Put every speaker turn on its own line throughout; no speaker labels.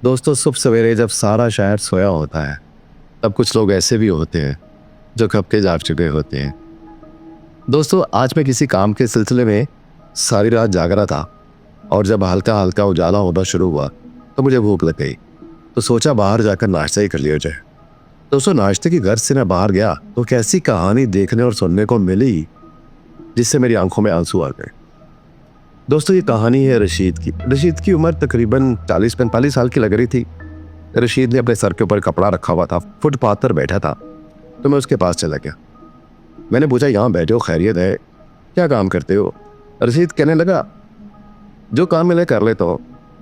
दोस्तों, सुबह सवेरे जब सारा शहर सोया होता है, तब कुछ लोग ऐसे भी होते हैं जो कब के जाग चुके होते हैं। दोस्तों, आज मैं किसी काम के सिलसिले में सारी रात जाग रहा था और जब हल्का हल्का उजाला होना शुरू हुआ तो मुझे भूख लग गई। तो सोचा बाहर जाकर नाश्ता ही कर लिया जाए। दोस्तों, नाश्ते की घर से मैं बाहर गया तो कैसी कहानी देखने और सुनने को मिली जिससे मेरी आंखों में आंसू आ गए। दोस्तों, ये कहानी है रशीद की। रशीद की उम्र तकरीबन 40-45 साल की लग रही थी। रशीद ने अपने सर के ऊपर कपड़ा रखा हुआ था, फुटपाथ पर बैठा था। तो मैं उसके पास चला गया। मैंने पूछा, यहाँ बैठे हो, खैरियत है? क्या काम करते हो? रशीद कहने लगा, जो काम मिले कर लेता हूँ,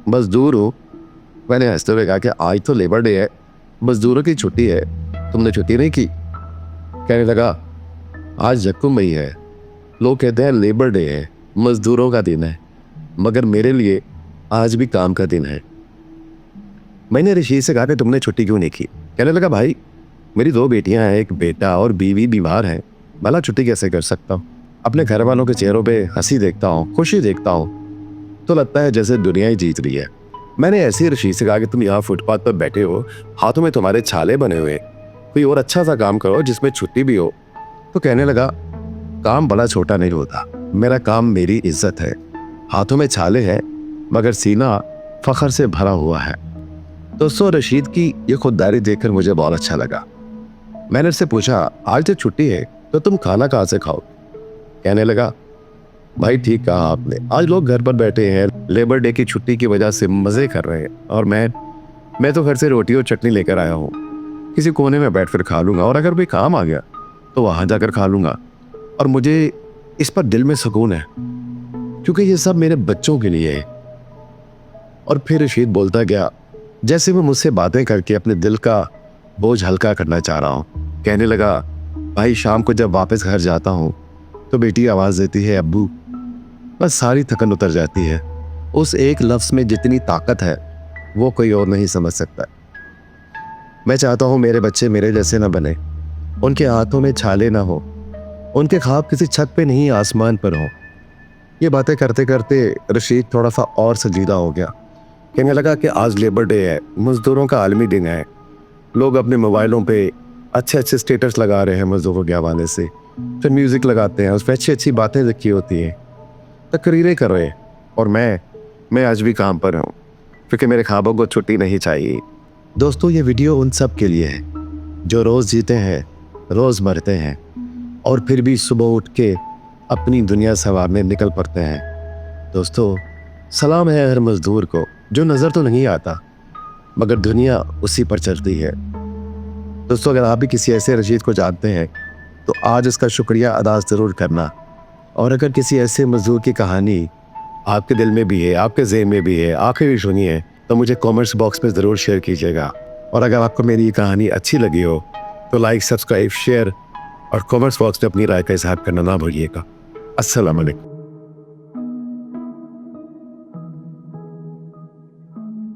मजदूर हूँ। मैंने हंसते हुए कहा कि आज तो लेबर डे है, मजदूरों की छुट्टी है, तुमने छुट्टी नहीं की? कहने लगा, आज जक्कुम मई है, लोग कहते हैं लेबर डे है, मजदूरों का दिन है, मगर मेरे लिए आज भी काम का दिन है। मैंने रशीद से कहा कि तुमने छुट्टी क्यों नहीं की? कहने लगा, भाई मेरी 2 बेटियां हैं, एक बेटा और बीवी बीमार है, भला छुट्टी कैसे कर सकता हूँ? अपने घर वालों के चेहरों पे हंसी देखता हूँ, खुशी देखता हूँ तो लगता है जैसे दुनिया ही जीत रही है। मैंने ऐसे ही रशीद से कहा कि तुम यहाँ फुटपाथ पर बैठे हो, हाथों में तुम्हारे छाले बने हुए, कोई और अच्छा सा काम करो जिसमें छुट्टी भी हो। तो कहने लगा, काम बड़ा छोटा नहीं होता, मेरा काम मेरी इज्जत है। हाथों में छाले हैं मगर सीना फख्र से भरा हुआ है। दोस्तों, रशीद की ये खुददारी देखकर मुझे बहुत अच्छा लगा। मैंने उससे पूछा, आज तो छुट्टी है तो तुम खाना कहाँ से खाओ? कहने लगा, भाई ठीक कहा आपने, आज लोग घर पर बैठे हैं, लेबर डे की छुट्टी की वजह से मजे कर रहे हैं, और मैं तो घर से रोटी और चटनी लेकर आया हूँ। किसी कोने में बैठकर खा लूंगा, और अगर कोई काम आ गया तो वहां जाकर खा लूंगा। और मुझे इस पर दिल में सुकून है क्योंकि ये सब मेरे बच्चों के लिए है। और फिर रशीद बोलता गया जैसे वो मुझसे बातें करके अपने दिल का बोझ हल्का करना चाह रहा हूँ। कहने लगा, भाई शाम को जब वापस घर जाता हूँ तो बेटी आवाज देती है, अब्बू, बस सारी थकन उतर जाती है। उस एक लफ्ज में जितनी ताकत है वो कोई और नहीं समझ सकता। मैं चाहता हूँ मेरे बच्चे मेरे जैसे ना बने, उनके हाथों में छाले ना हो, उनके ख्वाब किसी छत पे नहीं आसमान पर हो। ये बातें करते करते रशीद थोड़ा सा और संजीदा हो गया। कहने लगा कि आज लेबर डे है, मजदूरों का आलमी दिन है, लोग अपने मोबाइलों पे अच्छे अच्छे स्टेटस लगा रहे हैं मजदूरों के हवाले से, फिर म्यूजिक लगाते हैं, उसमें अच्छी अच्छी बातें लिखी होती हैं, तकरीरें कर रहे हैं, और मैं आज भी काम पर हूँ क्योंकि मेरे ख्वाबों को छुट्टी नहीं चाहिए। दोस्तों, ये वीडियो उन सब के लिए है जो रोज जीते हैं, रोज मरते हैं, और फिर भी सुबह उठ के अपनी दुनिया संवारने निकल पड़ते हैं। दोस्तों, सलाम है हर मजदूर को जो नज़र तो नहीं आता मगर दुनिया उसी पर चलती है। दोस्तों, अगर आप भी किसी ऐसे रशीद को जानते हैं तो आज इसका शुक्रिया अदा ज़रूर करना। और अगर किसी ऐसे मजदूर की कहानी आपके दिल में भी है, आपके ज़हन में भी है, आपने भी सुनी है, तो मुझे कमेंट्स बॉक्स में ज़रूर शेयर कीजिएगा। और अगर आपको मेरी ये कहानी अच्छी लगी हो तो लाइक, सब्सक्राइब, शेयर और कमेंट्स बॉक्स में अपनी राय का इजहार करना ना भूलिएगा। अस्सलाम वालेकुम।